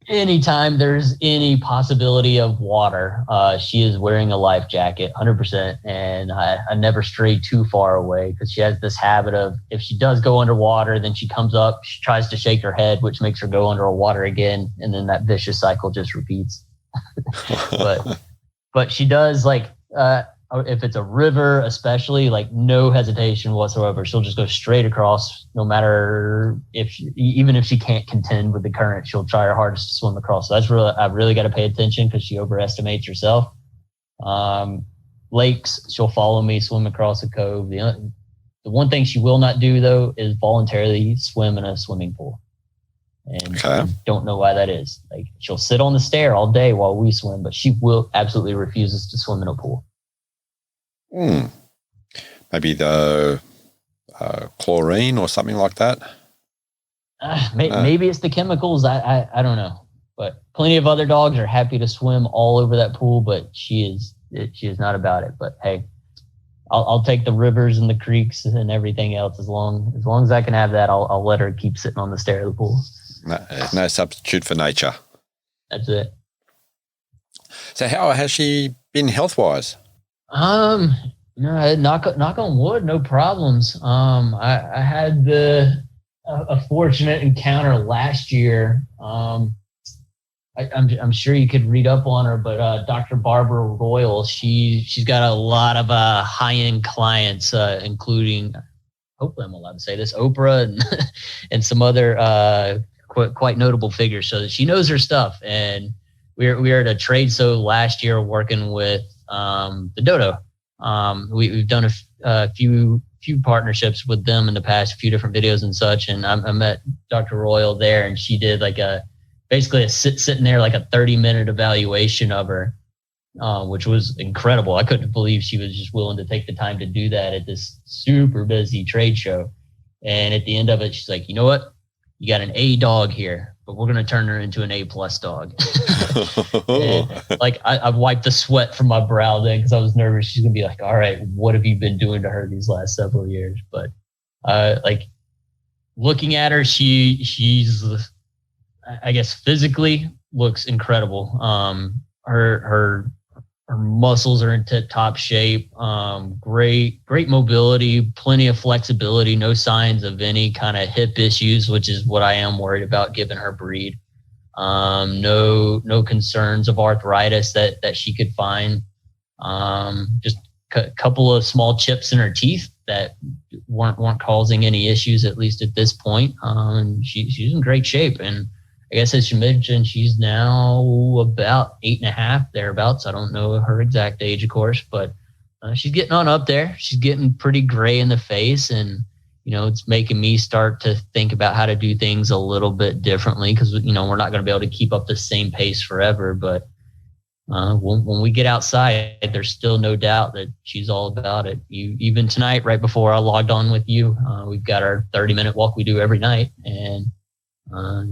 anytime there's any possibility of water, she is wearing a life jacket, 100%. And I never stray too far away because she has this habit of, if she does go underwater, then she comes up, she tries to shake her head, which makes her go underwater again. And then that vicious cycle just repeats. But she does, like, if it's a river, especially, like, no hesitation whatsoever. She'll just go straight across, no matter even if she can't contend with the current, she'll try her hardest to swim across. So I've really got to pay attention because she overestimates herself. Lakes, she'll follow me, swim across a cove. The one thing she will not do, though, is voluntarily swim in a swimming pool. And I don't know why that is. Like, she'll sit on the stair all day while we swim, but she absolutely refuses to swim in a pool. Maybe the chlorine or something like that. Maybe it's the chemicals. I don't know. But plenty of other dogs are happy to swim all over that pool, but she is not about it. But hey, I'll take the rivers and the creeks and everything else as long as I can have that. I'll let her keep sitting on the stair of the pool. No substitute for nature. That's it. So how has she been health-wise? Knock on wood, no problems. I had a fortunate encounter last year. I'm sure you could read up on her, but Dr. Barbara Royal, she's got a lot of high-end clients, including, hopefully I'm allowed to say this, Oprah and some other quite notable figures. So she knows her stuff. And we were at a trade show last year working with the Dodo. We've done a few partnerships with them in the past, a few different videos and such. And I met Dr. Royal there, and she did like basically sitting there like a 30-minute evaluation of her, which was incredible. I couldn't believe she was just willing to take the time to do that at this super busy trade show. And at the end of it, she's like, you know what? You got an A dog here, but we're going to turn her into an A+ dog. And, like, I've wiped the sweat from my brow then because I was nervous. She's going to be like, all right, what have you been doing to her these last several years? But like, looking at her, she's, I guess, physically looks incredible. Her muscles are in tip-top shape. Great mobility, plenty of flexibility, no signs of any kind of hip issues, which is what I am worried about given her breed. No concerns of arthritis that she could find. Just a couple of small chips in her teeth that weren't causing any issues, at least at this point. She's in great shape. And I guess, as you mentioned, she's now about 8.5, thereabouts. I don't know her exact age, of course, but she's getting on up there. She's getting pretty gray in the face, and it's making me start to think about how to do things a little bit differently because we're not going to be able to keep up the same pace forever. But when we get outside, there's still no doubt that she's all about it. Even tonight, right before I logged on with you, we've got our 30-minute walk we do every night, and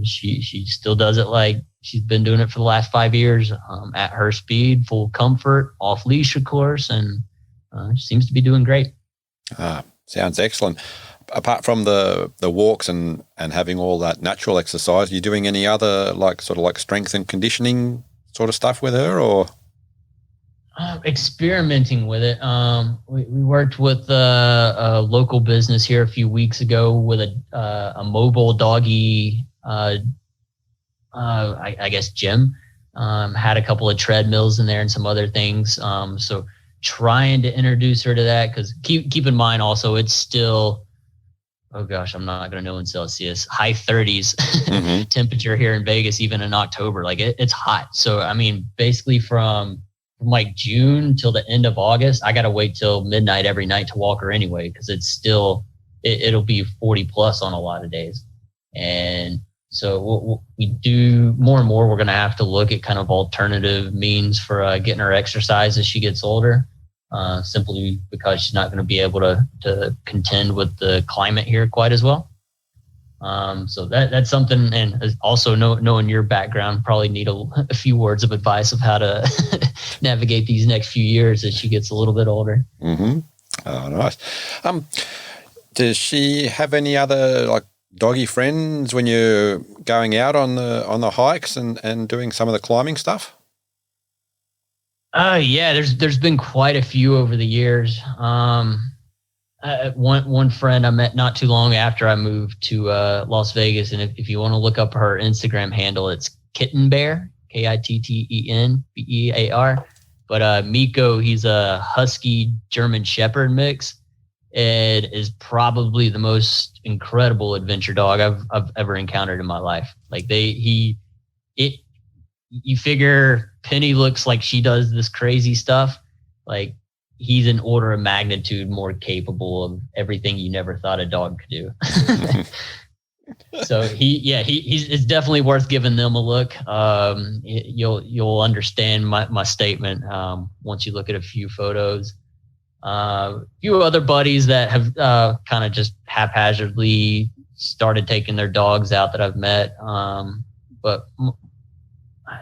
she still does it like she's been doing it for the last 5 years, at her speed, full comfort, off leash, of course, and seems to be doing great. Sounds excellent. Apart from the walks and having all that natural exercise, are you doing any other sort of strength and conditioning sort of stuff with her, or? Experimenting with it. We worked with a local business here a few weeks ago with a mobile doggy, I guess, gym. Had a couple of treadmills in there and some other things. So trying to introduce her to that, because keep in mind also, it's still, oh gosh, I'm not going to know in Celsius, high 30s Mm-hmm. temperature here in Vegas, even in October. It's hot. So, I mean, basically from June till the end of August, I got to wait till midnight every night to walk her anyway, because it's still, it'll be 40 plus on a lot of days. And so we do more and more, we're going to have to look at kind of alternative means for getting her exercise as she gets older. Simply because she's not going to be able to contend with the climate here quite as well. So that's something, and also knowing your background, probably need a few words of advice of how to navigate these next few years as she gets a little bit older. Mm-hmm. Oh, nice. Does she have any other doggy friends when you're going out on the hikes and doing some of the climbing stuff? Yeah, there's been quite a few over the years. One friend I met not too long after I moved to Las Vegas, and if you want to look up her Instagram handle, it's Kitten Bear, KITTENBEAR. But Miko, he's a Husky German Shepherd mix, and is probably the most incredible adventure dog I've ever encountered in my life. You figure Penny looks like she does this crazy stuff. He's an order of magnitude more capable of everything you never thought a dog could do. So it's definitely worth giving them a look. You'll understand my statement once you look at a few photos. A few other buddies that have kind of just haphazardly started taking their dogs out that I've met, but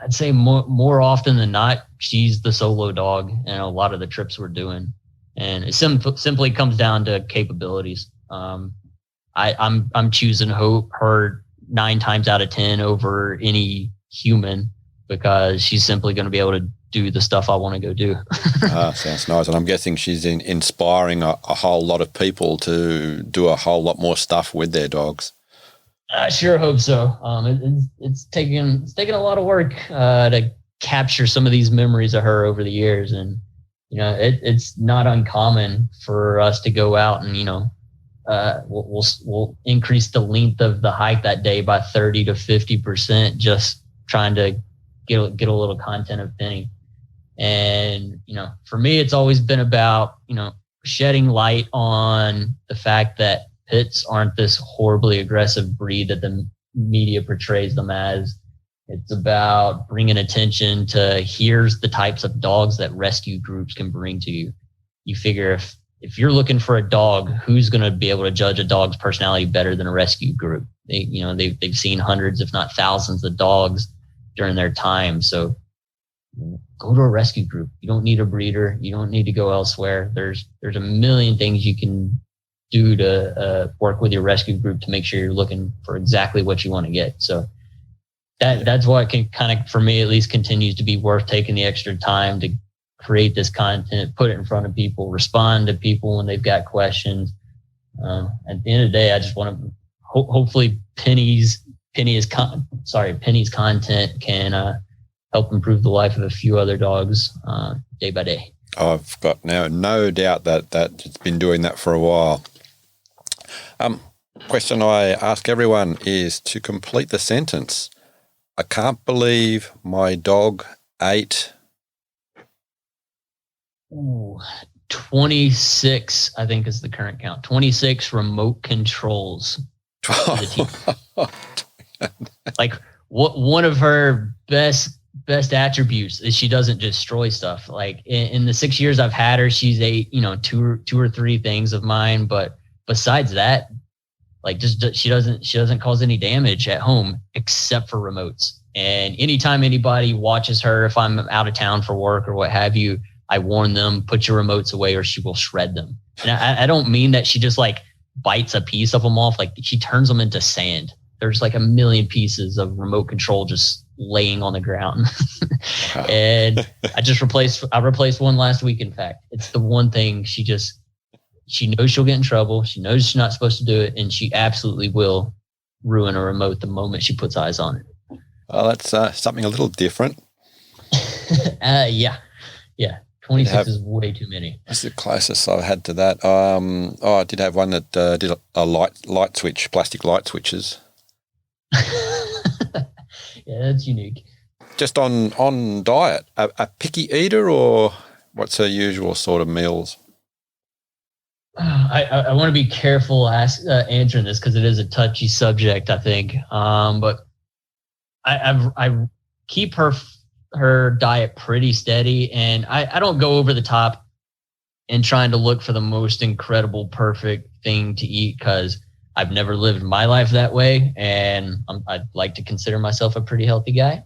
I'd say more often than not, she's the solo dog in a lot of the trips we're doing, and it simply comes down to capabilities. I'm choosing her 9 times out of 10 over any human, because she's simply going to be able to do the stuff I want to go do. Sounds nice. And I'm guessing she's inspiring a whole lot of people to do a whole lot more stuff with their dogs. I sure hope so. It's taken a lot of work to capture some of these memories of her over the years, and it's not uncommon for us to go out and we'll increase the length of the hike that day by 30 to 50%, just trying to get a little content of Penny. And for me, it's always been about shedding light on the fact that pits aren't this horribly aggressive breed that the media portrays them as. It's about bringing attention to here's the types of dogs that rescue groups can bring to you. You figure if you're looking for a dog, who's going to be able to judge a dog's personality better than a rescue group? They've seen hundreds, if not thousands, of dogs during their time. So go to a rescue group. You don't need a breeder. You don't need to go elsewhere. There's a million things you can do to work with your rescue group to make sure you're looking for exactly what you want to get. So that's what can kind of, for me at least, continues to be worth taking the extra time to create this content, put it in front of people, respond to people when they've got questions. At the end of the day, I just want to hopefully Penny's content can help improve the life of a few other dogs day by day. I've got no doubt that it's been doing that for a while. Question I ask everyone is to complete the sentence. I can't believe my dog ate. 26, I think, is the current count. 26 remote controls. One of her best best attributes is she doesn't destroy stuff. Like in the 6 years I've had her, she's ate, two or three things of mine. But besides that, like she doesn't cause any damage at home except for remotes. And anytime anybody watches her, if I'm out of town for work or what have you, I warn them, put your remotes away or she will shred them. And I don't mean that she just like bites a piece of them off. Like she turns them into sand. There's like a million pieces of remote control just laying on the ground. Wow. And I replaced one last week. In fact, it's the one thing she knows she'll get in trouble. She knows she's not supposed to do it. And she absolutely will ruin a remote the moment she puts eyes on it. Well, that's something a little different. Yeah. 26 is way too many. That's the closest I've had to that. I did have one that did a light switch, plastic light switches. Yeah, that's unique. Just on diet, a picky eater, or what's her usual sort of meals? I want to be careful answering this because it is a touchy subject, I think. But I keep her diet pretty steady, and I don't go over the top in trying to look for the most incredible, perfect thing to eat because I've never lived my life that way, and I'd like to consider myself a pretty healthy guy.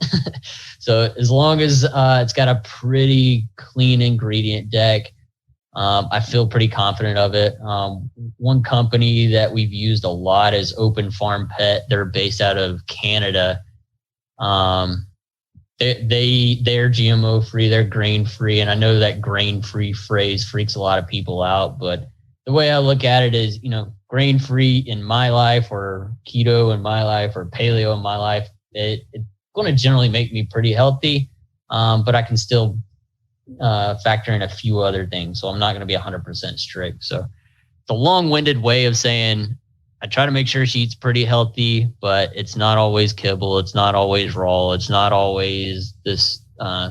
So as long as it's got a pretty clean ingredient deck, I feel pretty confident of it. One company that we've used a lot is Open Farm Pet. They're based out of Canada. They're GMO free, they're grain free, and I know that grain free phrase freaks a lot of people out, but the way I look at it is, grain free in my life or keto in my life or paleo in my life, it's going to generally make me pretty healthy, but I can still factor in a few other things. So I'm not going to be 100% strict. So it's a long-winded way of saying I try to make sure she eats pretty healthy, but it's not always kibble. It's not always raw. It's not always this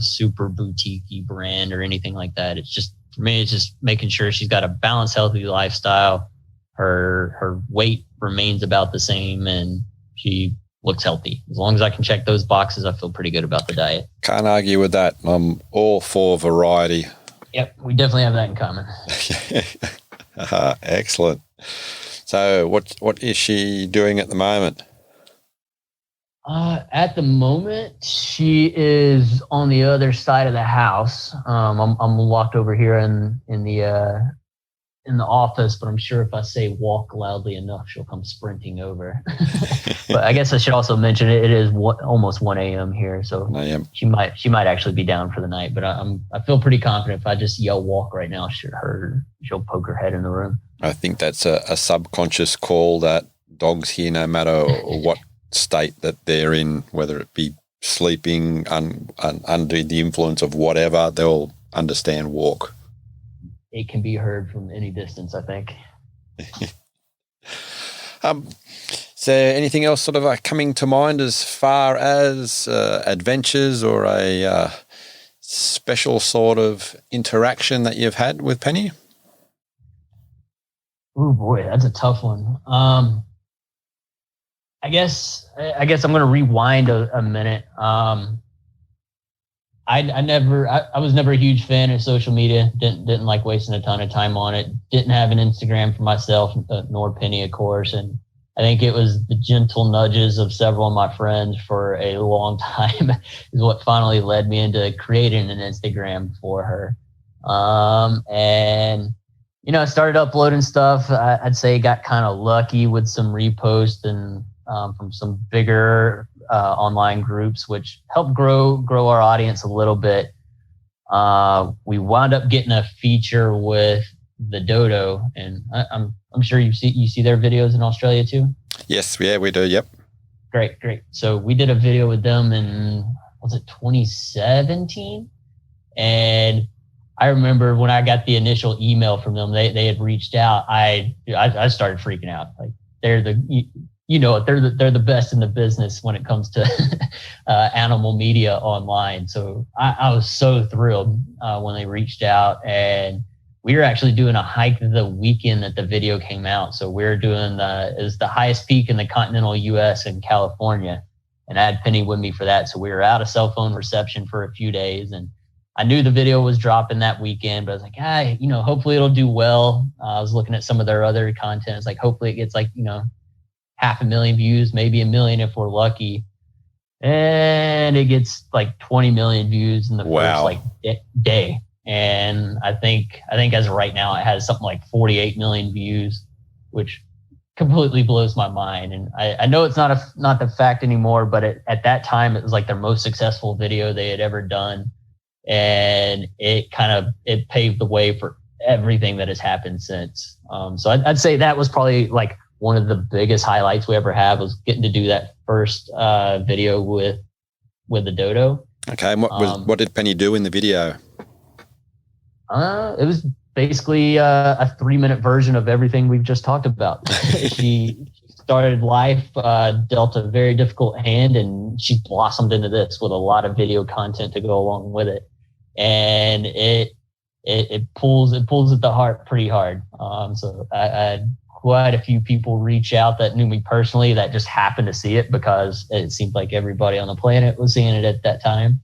super boutique-y brand or anything like that. It's just, for me, it's just making sure she's got a balanced, healthy lifestyle. Her weight remains about the same and she looks healthy. As long as I can check those boxes, I feel pretty good about the diet. Can't argue with that. I'm all for variety. Yep, we definitely have that in common. Excellent. So what is she doing at the moment? At the moment, she is on the other side of the house. I'm locked over here in the office, but I'm sure if I say walk loudly enough, she'll come sprinting over. But I guess I should also mention it is almost 1 a.m. here, so 1 a.m. she might actually be down for the night. But I feel pretty confident if I just yell walk right now, she'll poke her head in the room. I think that's a subconscious call that dogs hear no matter what state that they're in, whether it be sleeping, under the influence of whatever, they'll understand walk. It can be heard from any distance, I think. Is there anything else sort of coming to mind as far as adventures or a special sort of interaction that you've had with Penny? Oh boy, that's a tough one. I guess I'm going to rewind a minute. I was never a huge fan of social media. Didn't like wasting a ton of time on it. Didn't have an Instagram for myself, nor Penny, of course. And I think it was the gentle nudges of several of my friends for a long time is what finally led me into creating an Instagram for her. And I started uploading stuff. I'd say got kind of lucky with some reposts and from some bigger online groups, which helped grow our audience a little bit. We wound up getting a feature with the Dodo, and I'm sure you see their videos in Australia too. Yes, yeah, we do. Yep. Great. So we did a video with them in 2017, and I remember when I got the initial email from them, they had reached out. I started freaking out. Like they're the best in the business when it comes to animal media online. So I was so thrilled when they reached out, and we were actually doing a hike the weekend that the video came out. So we're doing it was the highest peak in the continental U.S. in California. and I had Penny with me for that. So we were out of cell phone reception for a few days, and I knew the video was dropping that weekend, but I was like, hopefully it'll do well. I was looking at some of their other content. It's like, hopefully it gets 500,000 views, maybe 1 million if we're lucky. And it gets 20 million views in the first day. And I think as of right now, it has something like 48 million views, which completely blows my mind. And I know it's not the fact anymore, but at that time, it was their most successful video they had ever done. And it paved the way for everything that has happened since. So I'd say that was probably one of the biggest highlights we ever had, was getting to do that first video with the dodo. Okay, and what did Penny do in the video? It was basically a 3-minute version of everything we've just talked about. She started life, dealt a very difficult hand, and she blossomed into this with a lot of video content to go along with it. And it pulls at the heart pretty hard. So I had quite a few people reach out that knew me personally that just happened to see it, because it seemed like everybody on the planet was seeing it at that time.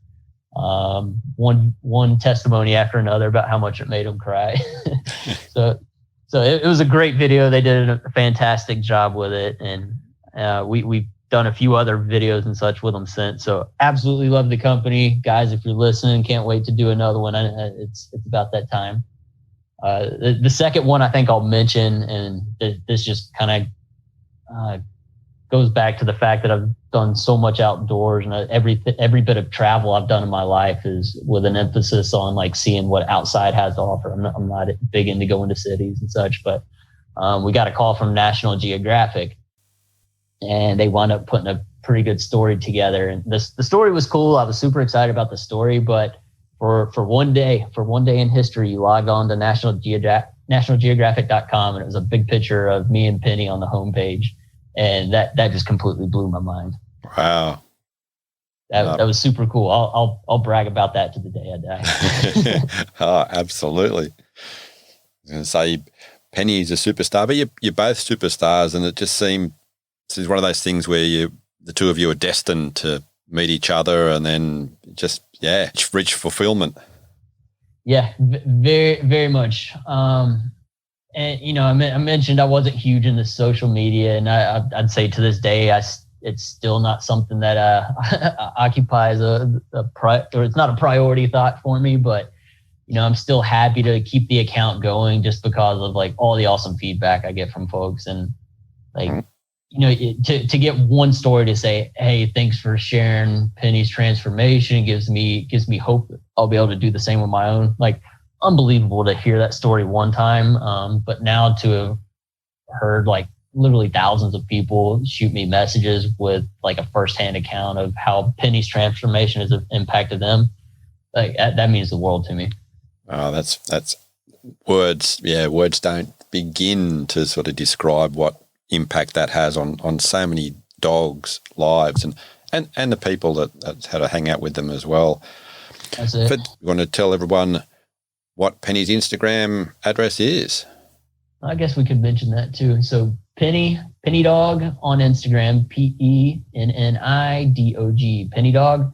One testimony after another about how much it made them cry. So it was a great video. They did a fantastic job with it, and we've done a few other videos and such with them since. So absolutely love the company, guys. If you're listening, can't wait to do another one. It's about that time. The second one I think I'll mention, and this just kind of goes back to the fact that I've done so much outdoors, and every bit of travel I've done in my life is with an emphasis on seeing what outside has to offer. I'm not big into going to cities and such, but we got a call from National Geographic, and they wound up putting a pretty good story together. And the story was cool. I was super excited about the story, but for one day in history, you logged on to nationalgeographic.com, and it was a big picture of me and Penny on the homepage. And that just completely blew my mind. Wow. That was super cool. I'll brag about that to the day I die. Oh, absolutely. I was going to say, Penny's a superstar, but you're both superstars, and it just seemed this is one of those things where the two of you are destined to meet each other, and then just reach fulfillment. Yeah, very, very much. And I mentioned I wasn't huge into social media, and I'd say to this day, it's still not something that occupies or it's not a priority thought for me. But I'm still happy to keep the account going just because of all the awesome feedback I get from folks, and to get one story to say, hey, thanks for sharing Penny's transformation, gives me hope that I'll be able to do the same with my own. Unbelievable to hear that story one time, but now to have heard literally thousands of people shoot me messages with a firsthand account of how Penny's transformation has impacted them, that means the world to me. Oh, that's words. Yeah, words don't begin to sort of describe what impact that has on so many dogs' lives and the people that had to hang out with them as well. That's it. But you want to tell everyone what Penny's Instagram address is? I guess we could mention that too. So Penny Dog on Instagram, PENNIDOG, Penny Dog.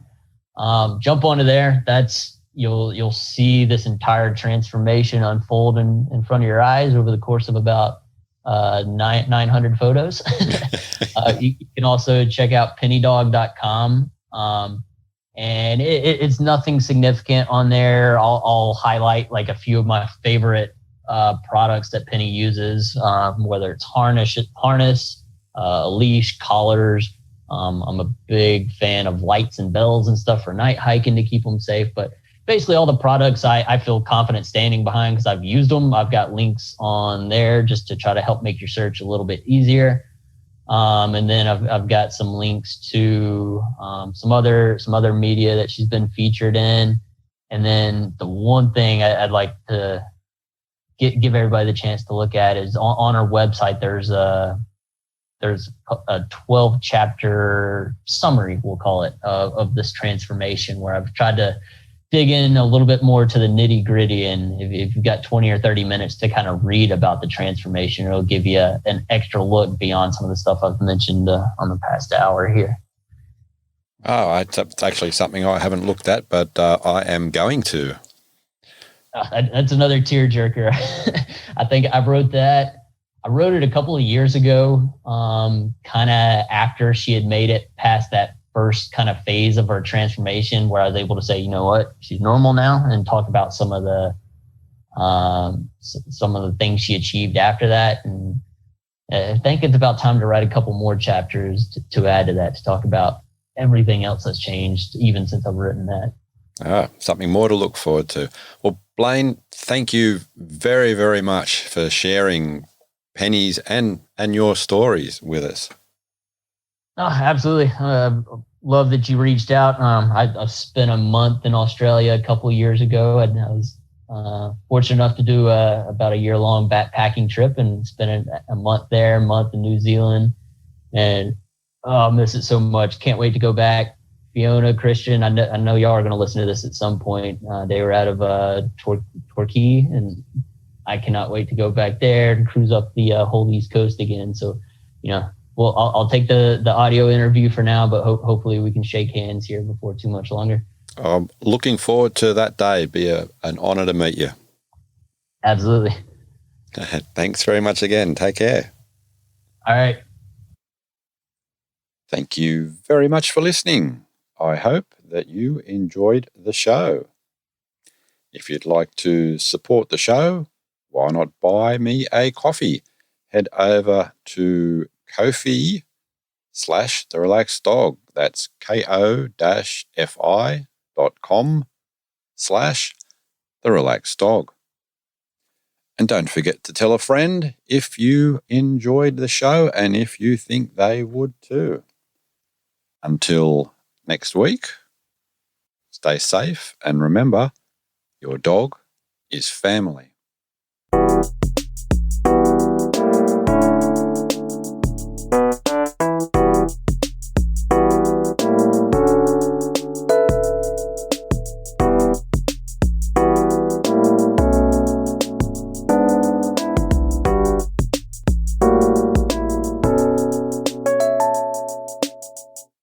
Jump onto there. That's you'll see this entire transformation unfold in front of your eyes over the course of about 900 photos. You can also check out pennydog.com. And it's nothing significant on there. I'll highlight a few of my favorite products that Penny uses, whether it's harness, a leash, collars. I'm a big fan of lights and bells and stuff for night hiking to keep them safe. But basically all the products I feel confident standing behind because I've used them. I've got links on there just to try to help make your search a little bit easier. And then I've got some links to some other media that she's been featured in. And then the one thing I'd like to give everybody the chance to look at is on her website. There's a 12 chapter summary, we'll call it, of this transformation, where I've tried to dig in a little bit more to the nitty gritty. And if you've got 20 or 30 minutes to kind of read about the transformation, it'll give you an extra look beyond some of the stuff I've mentioned on the past hour here. Oh, it's actually something I haven't looked at, but I am going to. That's another tearjerker. I think I wrote that. I wrote it a couple of years ago, kind of after she had made it past that first kind of phase of her transformation, where I was able to say, you know what, she's normal now, and talk about some of the things she achieved after that. And I think it's about time to write a couple more chapters to add to that, to talk about everything else that's changed, even since I've written that. Something more to look forward to. Well, Blaine, thank you very, very much for sharing Penni's and your stories with us. Oh, absolutely. Love that you reached out. I spent a month in Australia a couple of years ago, and I was fortunate enough to do about a year-long backpacking trip and spend a month there, a month in New Zealand, and I miss it so much. Can't wait to go back. Fiona, Christian, I know y'all are going to listen to this at some point. They were out of Torquay, and I cannot wait to go back there and cruise up the whole East Coast again. So, well, I'll take the audio interview for now, but hopefully we can shake hands here before too much longer. I'm looking forward to that day. It'd be an honor to meet you. Absolutely. Thanks very much again. Take care. All right. Thank you very much for listening. I hope that you enjoyed the show. If you'd like to support the show, why not buy me a coffee? Head over to Ko-fi/The Relaxed Dog. That's ko-fi.com/The Relaxed Dog. And don't forget to tell a friend if you enjoyed the show and if you think they would too. Until next week, stay safe and remember, your dog is family.